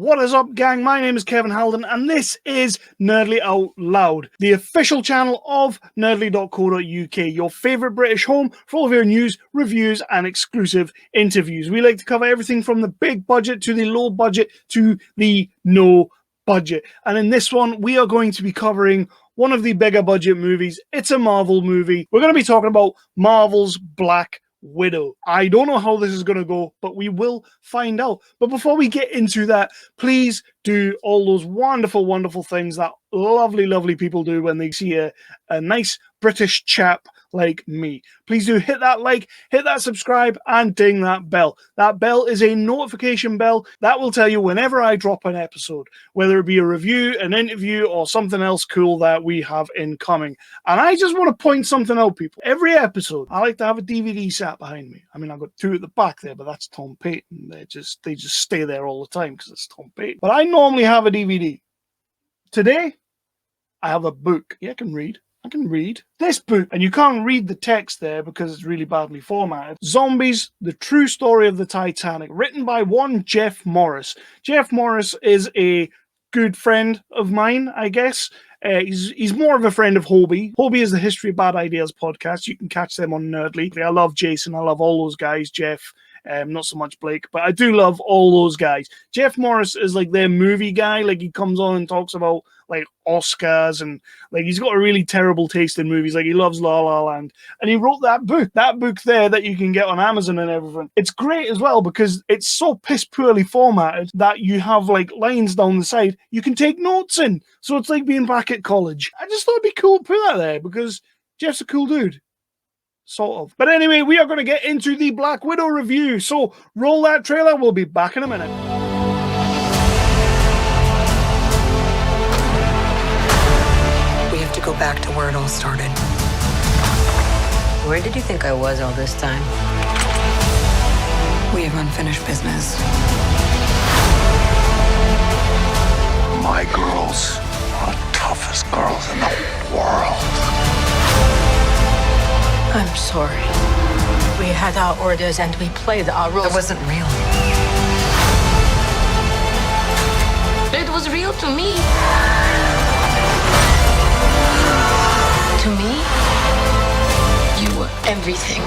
What is up, gang? My name is Kevin Halden, and this is Nerdly Out Loud, the official channel of nerdly.co.uk, your favourite British home for all of your news, reviews, and exclusive interviews. We like to cover everything from the big budget to the low budget to the no budget. And in this one, we are going to be covering one of the bigger budget movies. It's a Marvel movie. We're going to be talking about Marvel's Black Widow. I don't know how this is going to go, but we will find out. But before we get into that, please do all those wonderful, wonderful things that lovely, lovely people do when they see a nice British chap like me. Please do hit that like, hit that subscribe, and ding that bell. That bell is a notification bell that will tell you whenever I drop an episode, whether it be a review, an interview, or something else cool that we have incoming. And I just want to point something out, people. Every episode, I like to have a DVD sat behind me. I mean, I've got two at the back there, but that's Tom Payton. They just stay there all the time because it's Tom Payton. But I normally have a DVD. Today, I have a book. Yeah, I can read this book, and you can't read the text there because it's really badly formatted. Zombies, the true story of the Titanic, written by one Jeff Morris. Jeff Morris is a good friend of mine, I guess. He's more of a friend of Hobie. Hobie is the History of Bad Ideas podcast. You can catch them on Nerdly. I love Jason. I love all those guys. Jeff, not so much Blake, but I do love all those guys. Jeff Morris is like their movie guy. Like, he comes on and talks about like Oscars, and like he's got a really terrible taste in movies. Like, he loves La La Land, and he wrote that book there that you can get on Amazon and everything. It's great as well because it's so piss poorly formatted that you have like lines down the side you can take notes in. So it's like being back at college. I just thought it'd be cool to put that there because Jeff's a cool dude. Sort of. But anyway, we are going to get into the Black Widow review. So roll that trailer. We'll be back in a minute. We have to go back to where it all started. Where did you think I was all this time? We have unfinished business. My girls are the toughest girls in the world. I'm sorry. We had our orders and we played our roles. It wasn't real. It was real to me. To me, you were everything.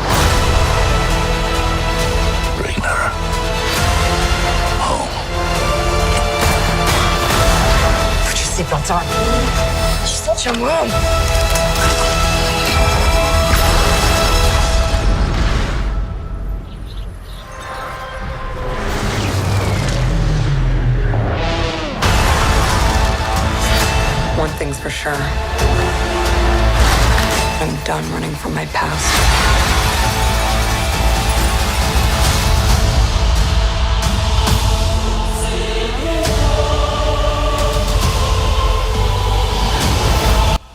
Bring her home. Put your seatbelts on. She's such a mom. One thing's for sure. I'm done running from my past.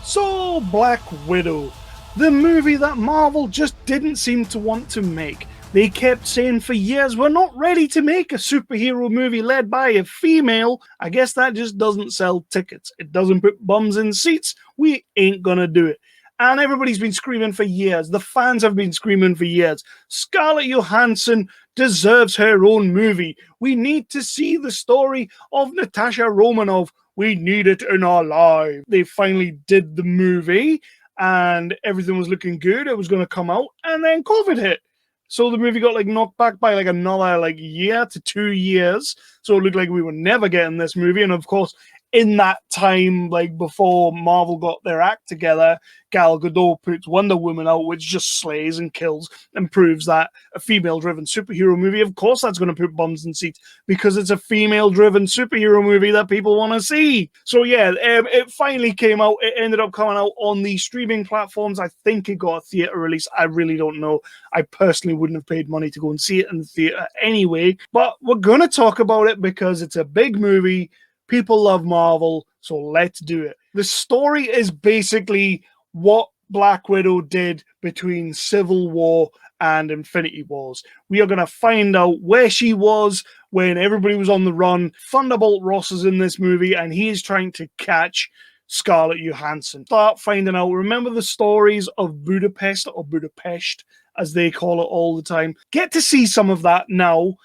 So, Black Widow, the movie that Marvel just didn't seem to want to make. They kept saying for years, we're not ready to make a superhero movie led by a female. I guess that just doesn't sell tickets. It doesn't put bums in seats. We ain't gonna do it. And everybody's been screaming for years. The fans have been screaming for years. Scarlett Johansson deserves her own movie. We need to see the story of Natasha Romanoff. We need it in our lives. They finally did the movie, and everything was looking good. It was going to come out, and then COVID hit. So the movie got like knocked back by like another like year to 2 years. So it looked like we were never getting this movie. And of course, in that time, like before Marvel got their act together, Gal Gadot puts Wonder Woman out, which just slays and kills and proves that a female-driven superhero movie, of course that's going to put bums in seats because it's a female-driven superhero movie that people want to see. So yeah, it finally came out. It ended up coming out on the streaming platforms. I think it got a theater release. I really don't know. I personally wouldn't have paid money to go and see it in the theater anyway. But we're going to talk about it because it's a big movie. People love Marvel, so let's do it. The story is basically what Black Widow did between Civil War and Infinity Wars. We are going to find out where she was when everybody was on the run. Thunderbolt Ross is in this movie, and he is trying to catch Scarlett Johansson. Start finding out. Remember the stories of Budapest, or Budapest, as they call it all the time. Get to see some of that now.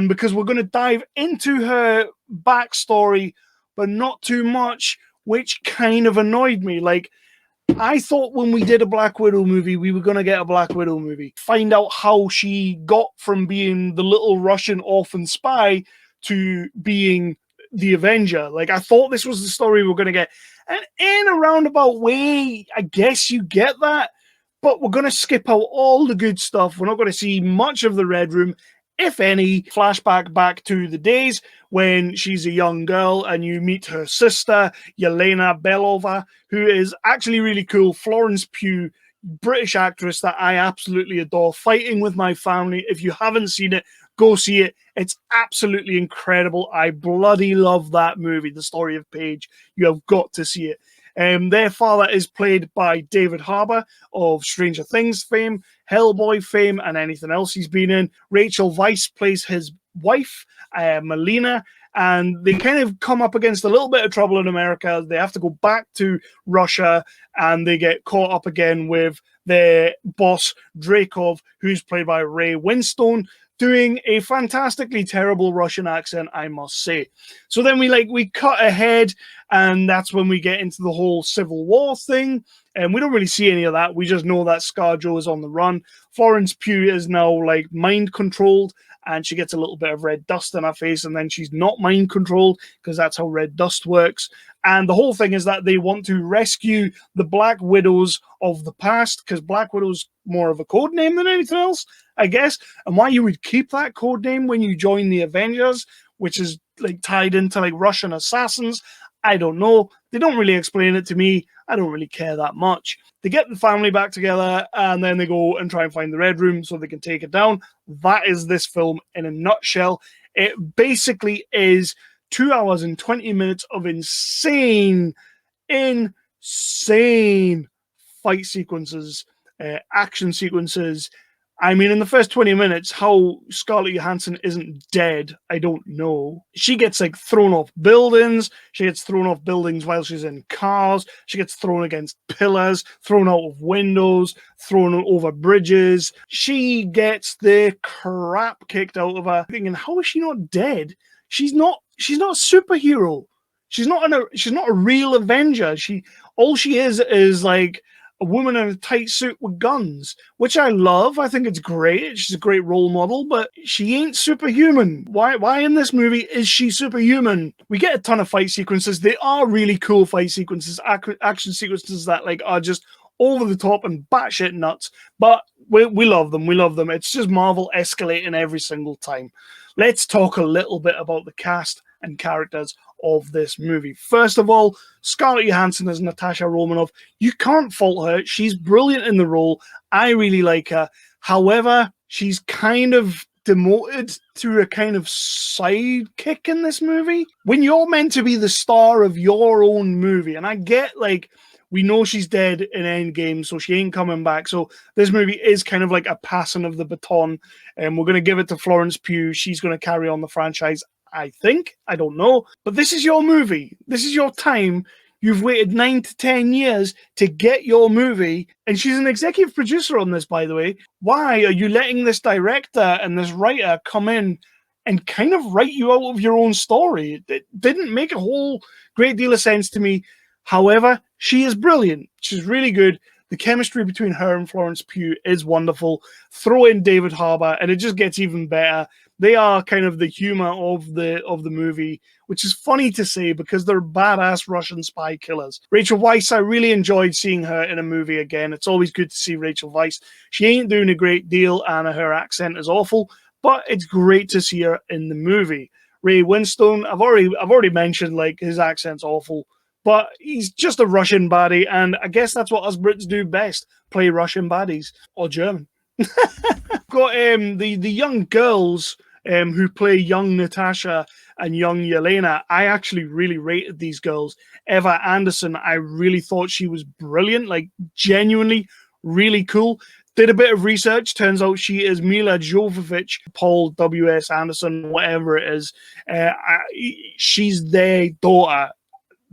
because we're going to dive into her backstory, but not too much, which kind of annoyed me. Like, I thought when we did a Black Widow movie, we were going to get a Black Widow movie. Find out how she got from being the little Russian orphan spy to being the Avenger. Like, I thought this was the story we were going to get. And in a roundabout way, I guess you get that. But we're going to skip out all the good stuff. We're not going to see much of the Red Room, if any. Flashback back to the days when she's a young girl and you meet her sister, Yelena Belova, who is actually really cool. Florence Pugh, British actress that I absolutely adore. Fighting with My Family. If you haven't seen it, go see it. It's absolutely incredible. I bloody love that movie, The Story of Paige. You have got to see it. Their father is played by David Harbour of Stranger Things fame, Hellboy fame, and anything else he's been in. Rachel Weisz plays his wife, Melina, and they kind of come up against a little bit of trouble in America. They have to go back to Russia, and they get caught up again with their boss, Drakov, who's played by Ray Winstone, doing a fantastically terrible Russian accent, I must say. So then we cut ahead, and that's when we get into the whole Civil War thing. And we don't really see any of that. We just know that ScarJo is on the run. Florence Pugh is now like mind controlled, and she gets a little bit of red dust in her face, and then she's not mind controlled because that's how red dust works. And the whole thing is that they want to rescue the Black Widows of the past, because Black Widow's more of a code name than anything else, I guess. And why you would keep that code name when you join the Avengers, which is like tied into like Russian assassins, I don't know. They don't really explain it to me. I don't really care that much. They get the family back together, and then they go and try and find the Red Room so they can take it down. That is this film in a nutshell. It basically is 2 hours and 20 minutes of insane fight sequences, action sequences. I mean, in the first 20 minutes, how Scarlett Johansson isn't dead, I don't know. She gets, like, thrown off buildings. She gets thrown off buildings while she's in cars. She gets thrown against pillars, thrown out of windows, thrown over bridges. She gets the crap kicked out of her. Thinking, how is she not dead? She's not a superhero. She's not a real Avenger. All she is like a woman in a tight suit with guns, which I love. I think it's great. She's a great role model, but she ain't superhuman. Why in this movie is she superhuman? We get a ton of fight sequences. They are really cool fight sequences, action sequences that like are just over the top and batshit nuts, but we love them. We love them. It's just Marvel escalating every single time. Let's talk a little bit about the cast and characters of this movie. First of all, Scarlett Johansson as Natasha Romanoff. You can't fault her. She's brilliant in the role. I really like her. However, she's kind of demoted to a kind of sidekick in this movie. When you're meant to be the star of your own movie, and I get, like, we know she's dead in Endgame, so she ain't coming back. So this movie is kind of like a passing of the baton, and we're going to give it to Florence Pugh. She's going to carry on the franchise, I think. I don't know. But this is your movie. This is your time. You've waited 9 to 10 years to get your movie. And she's an executive producer on this, by the way. Why are you letting this director and this writer come in and kind of write you out of your own story? It didn't make a whole great deal of sense to me. However, she is brilliant. She's really good. The chemistry between her and Florence Pugh is wonderful. Throw in David Harbour, and it just gets even better. They are kind of the humor of the movie, which is funny to say because they're badass Russian spy killers. Rachel Weisz, I really enjoyed seeing her in a movie again. It's always good to see Rachel Weisz. She ain't doing a great deal, and her accent is awful, but it's great to see her in the movie. Ray Winstone, I've already mentioned, like, his accent's awful. But he's just a Russian baddie, and I guess that's what us Brits do best, play Russian baddies. Or German. Got the young girls who play young Natasha and young Yelena. I actually really rated these girls. Eva Anderson, I really thought she was brilliant, like genuinely really cool. Did a bit of research. Turns out she is Mila Jovovich, Paul W.S. Anderson, whatever it is. She's their daughter.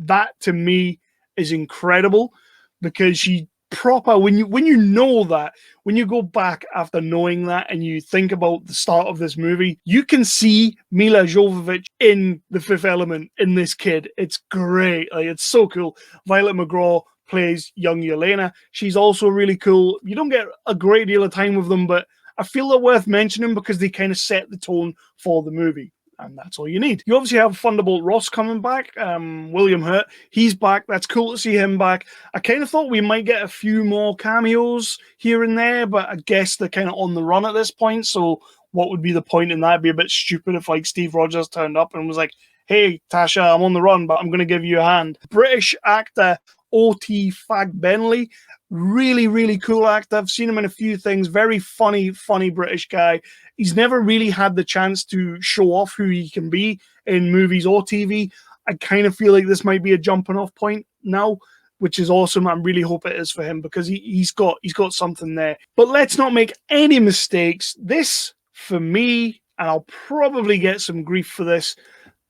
That to me is incredible because she proper, when you know that, when you go back after knowing that and you think about the start of this movie, you can see Mila Jovovich in The Fifth Element in this kid. It's great. Like, it's so cool. Violet McGraw plays young Yelena. She's also really cool. You don't get a great deal of time with them, but I feel they're worth mentioning because they kind of set the tone for the movie. And that's all you need. You obviously have Thunderbolt Ross coming back. William Hurt, he's back. That's cool to see him back. I kind of thought we might get a few more cameos here and there, but I guess they're kind of on the run at this point. So what would be the point in that? It'd be a bit stupid if like Steve Rogers turned up and was like, "Hey, Tasha, I'm on the run, but I'm going to give you a hand." British actor O.T. Fagbenley. Really, really cool actor. I've seen him in a few things. Very funny British guy. He's never really had the chance to show off who he can be in movies or TV. I kind of feel like this might be a jumping off point now, which is awesome. I really hope it is for him because he's got something there. But let's not make any mistakes. This, for me, and I'll probably get some grief for this,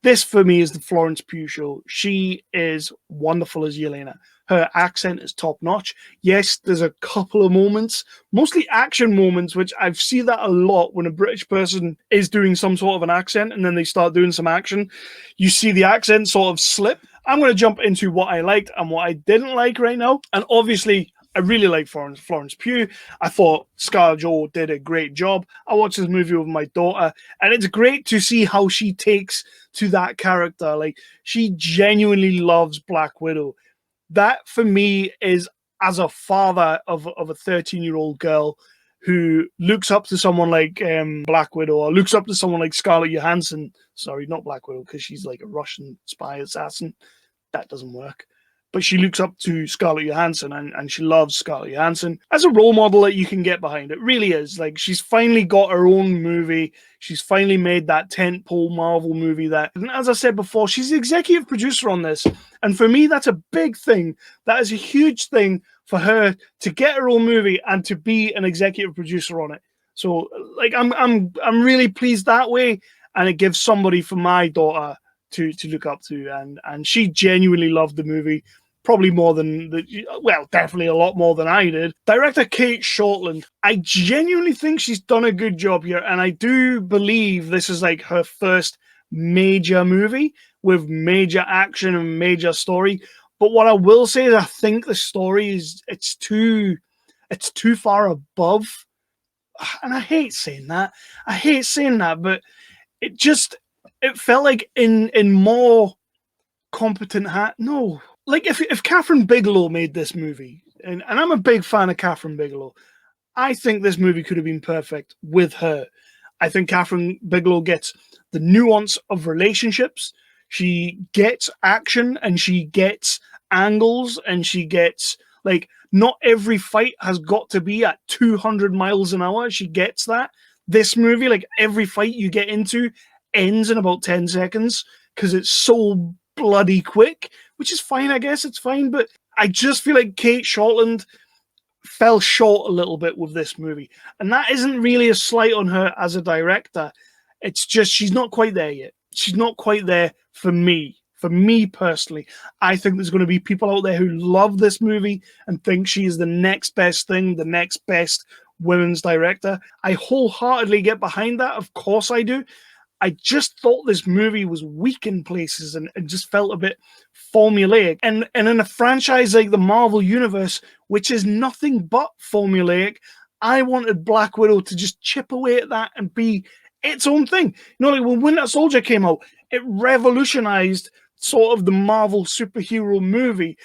this for me is the Florence Pugh show. She is wonderful as Yelena. Her accent is top notch. Yes, there's a couple of moments, mostly action moments, which I've seen that a lot when a British person is doing some sort of an accent and then they start doing some action. You see the accent sort of slip. I'm going to jump into what I liked and what I didn't like right now. And obviously, I really like Florence Pugh. I thought Scarlett Jo did a great job. I watched this movie with my daughter, and it's great to see how she takes to that character. Like, she genuinely loves Black Widow. That, for me, is as a father of a 13-year-old girl who looks up to someone like Black Widow, or looks up to someone like Scarlett Johansson. Sorry, not Black Widow, because she's like a Russian spy assassin. That doesn't work. But she looks up to Scarlett Johansson, and she loves Scarlett Johansson as a role model that you can get behind. It really is. Like, she's finally got her own movie. She's finally made that tentpole Marvel movie that, and as I said before, she's the executive producer on this. And for me, that's a big thing. That is a huge thing for her to get her own movie and to be an executive producer on it. So, like, I'm really pleased that way, and it gives somebody for my daughter to look up to, and she genuinely loved the movie. Probably more than, definitely a lot more than I did. Director Cate Shortland. I genuinely think she's done a good job here, and I do believe this is like her first major movie with major action and major story. But what I will say is I think the story is, it's too far above. And I hate saying that. But it felt like in more competent no. Like, if Catherine Bigelow made this movie, and I'm a big fan of Catherine Bigelow, I think this movie could have been perfect with her. I think Catherine Bigelow gets the nuance of relationships. She gets action, and she gets angles, and she gets, like, not every fight has got to be at 200 miles an hour. She gets that. This movie, like, every fight you get into ends in about 10 seconds because it's so bloody quick, which is fine, I guess. It's fine, but I just feel like Cate Shortland fell short a little bit with this movie. And that isn't really a slight on her as a director. It's just she's not quite there yet. She's not quite there for me. For me personally, I think there's going to be people out there who love this movie and think she is the next best thing, the next best women's director. I wholeheartedly get behind that. Of course I do. I just thought this movie was weak in places and just felt a bit formulaic. And in a franchise like the Marvel Universe, which is nothing but formulaic, I wanted Black Widow to just chip away at that and be its own thing. You know, like when Winter Soldier came out, it revolutionized sort of the Marvel superhero movie.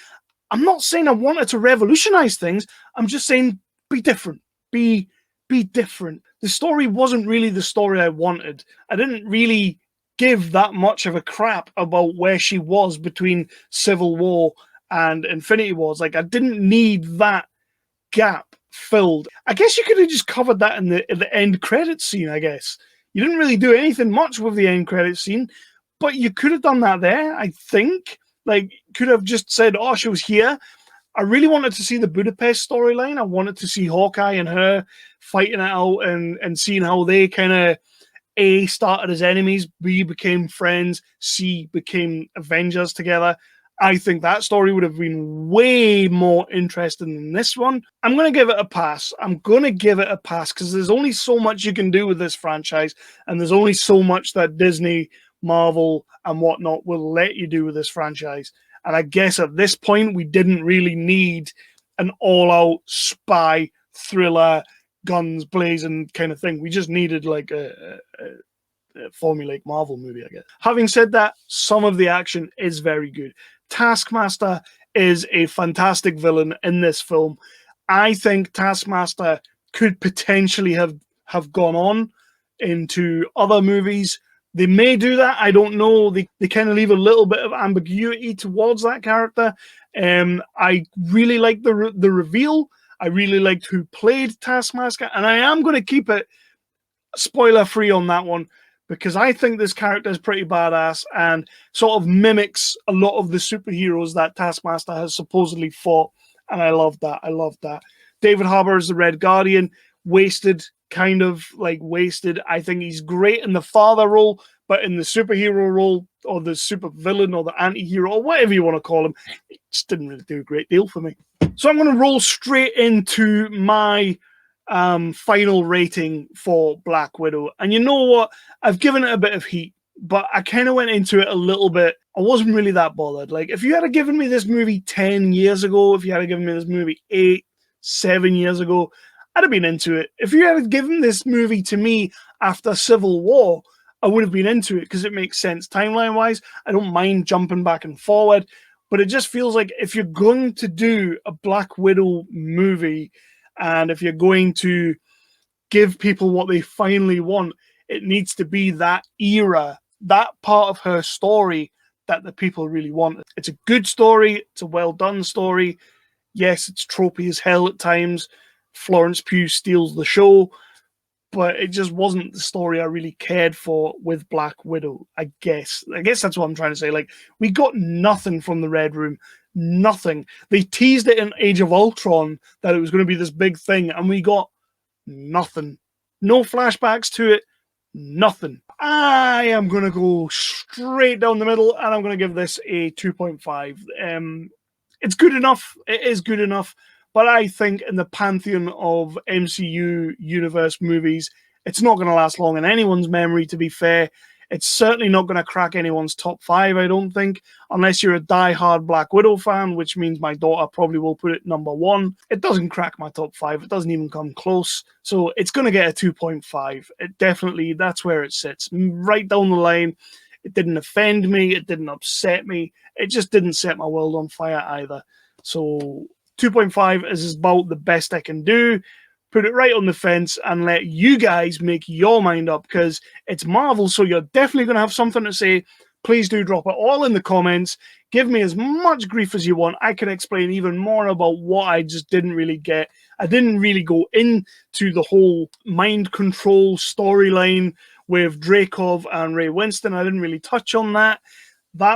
I'm not saying I wanted to revolutionize things. I'm just saying be different. Be different. The story wasn't really the story I wanted. I didn't really give that much of a crap about where she was between Civil War and Infinity Wars. Like, I didn't need that gap filled. I guess you could have just covered that in the end credits scene, I guess. You didn't really do anything much with the end credits scene, but you could have done that there, I think. Like, could have just said, oh, she was here. I really wanted to see the Budapest storyline. I wanted to see Hawkeye and her fighting it out and seeing how they kind of, A, started as enemies, B, became friends, C, became Avengers together. I think that story would have been way more interesting than this one. I'm going to give it a pass. I'm going to give it a pass because there's only so much you can do with this franchise, and there's only so much that Disney, Marvel, and whatnot will let you do with this franchise. And I guess at this point, we didn't really need an all-out spy thriller, guns blazing kind of thing. We just needed like a formulaic Marvel movie, I guess. Having said that, some of the action is very good. Taskmaster is a fantastic villain in this film. I think Taskmaster could potentially have gone on into other movies. They may do that. I don't know. They kind of leave a little bit of ambiguity towards that character. I really like the reveal. I really liked who played Taskmaster, and I am going to keep it spoiler-free on that one, because I think this character is pretty badass and sort of mimics a lot of the superheroes that Taskmaster has supposedly fought. And I love that. I love that. David Harbour is the Red Guardian. Wasted, kind of like wasted. I think he's great in the father role, but in the superhero role, or the super villain, or the anti-hero, or whatever you want to call him, it just didn't really do a great deal for me. So I'm going to roll straight into my final rating for Black Widow. And you know what? I've given it a bit of heat, but I kind of went into it a little bit. I wasn't really that bothered. Like, if you had given me this movie 10 years ago, if you had given me this movie 8, 7 years ago, I'd have been into it. If you had given this movie to me after Civil War, I would have been into it because it makes sense timeline-wise. I don't mind jumping back and forward, but it just feels like if you're going to do a Black Widow movie, and if you're going to give people what they finally want, it needs to be that era, that part of her story that the people really want. It's a good story. It's a well-done story. Yes, it's tropey as hell at times. Florence Pugh steals the show, but it just wasn't the story I really cared for with Black Widow, I guess. I guess that's what I'm trying to say. Like, we got nothing from the Red Room. Nothing. They teased it in Age of Ultron that it was going to be this big thing, and we got nothing. No flashbacks to it. Nothing. I am going to go straight down the middle, and I'm going to give this a 2.5. It's good enough. It is good enough. But I think in the pantheon of MCU universe movies, it's not going to last long in anyone's memory, to be fair. It's certainly not going to crack anyone's top 5, I don't think, unless you're a die-hard Black Widow fan, which means my daughter probably will put it number 1. It doesn't crack my top 5. It doesn't even come close. So it's going to get a 2.5. It definitely, that's where it sits. Right down the line. It didn't offend me. It didn't upset me. It just didn't set my world on fire either. So 2.5 is about the best I can do. Put it right on the fence and let you guys make your mind up, because it's Marvel, so you're definitely going to have something to say. Please do drop it all in the comments. Give me as much grief as you want. I can explain even more about what I just didn't really get. I didn't really go into the whole mind control storyline with Dreykov and Ray Winstone. I didn't really touch on that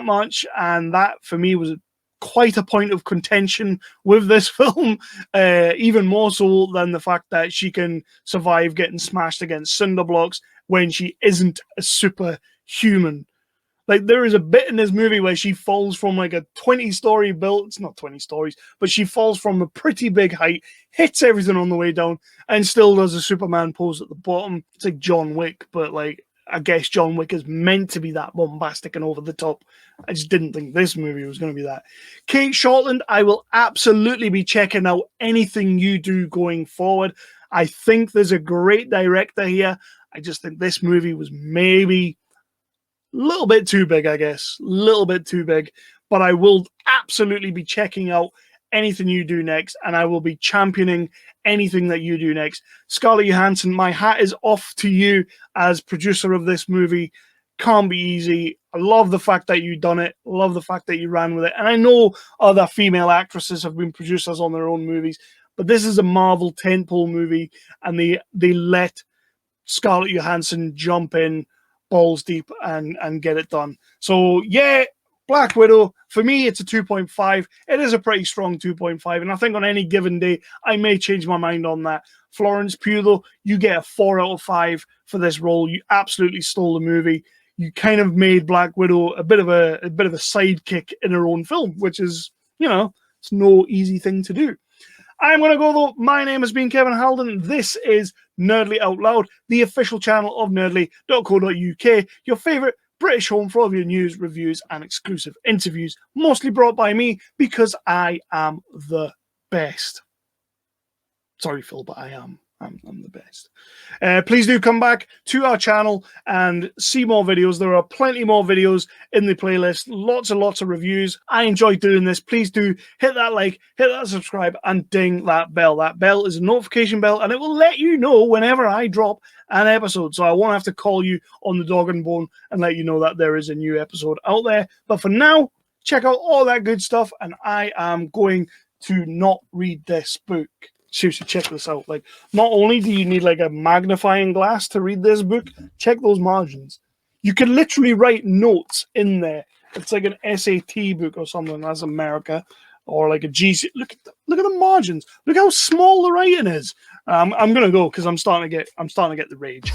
much, and that for me was quite a point of contention with this film, even more so than the fact that she can survive getting smashed against cinder blocks when she isn't a superhuman. Like, there is a bit in this movie where she falls from like a 20-story build. It's not 20 stories, but she falls from a pretty big height, hits everything on the way down, and still does a Superman pose at the bottom. It's like John Wick, but like, I guess John Wick is meant to be that bombastic and over the top. I just didn't think this movie was going to be that. Cate Shortland, I will absolutely be checking out anything you do going forward. I think there's a great director here. I just think this movie was maybe a little bit too big, I guess. A little bit too big. But I will absolutely be checking out anything you do next, and I will be championing anything that you do next. Scarlett Johansson, my hat is off to you as producer of this movie. Can't be easy. I love the fact that you done it. Love the fact that you ran with it. And I know other female actresses have been producers on their own movies, but this is a Marvel tentpole movie, and they let Scarlett Johansson jump in balls deep and get it done. So yeah, Black Widow, for me, it's a 2.5. It is a pretty strong 2.5, and I think on any given day, I may change my mind on that. Florence Pugh, though, you get a 4 out of 5 for this role. You absolutely stole the movie. you kind of made Black Widow a bit of a sidekick in her own film, which is, you know, it's no easy thing to do. I'm going to go, though. My name has been Kevin Halden. This is Nerdly Out Loud, the official channel of nerdly.co.uk, your favourite British home for all of your news, reviews, and exclusive interviews, mostly brought by me because I am the best. Sorry, Phil, but I am. I'm the best. Please do come back to our channel and see more videos. There are plenty more videos in the playlist. Lots and lots of reviews. I enjoy doing this. Please do hit that like, hit that subscribe, and ding that bell. That bell is a notification bell, and it will let you know whenever I drop an episode. So I won't have to call you on the dog and bone and let you know that there is a new episode out there. But for now, check out all that good stuff, and I am going to not read this book. Seriously, check this out. Like, not only do you need like a magnifying glass to read this book, check those margins. You can literally write notes in there. It's like an SAT book or something. That's America, or like a GC. Look at the margins. Look how small the writing is. I'm gonna go because I'm starting to get the rage.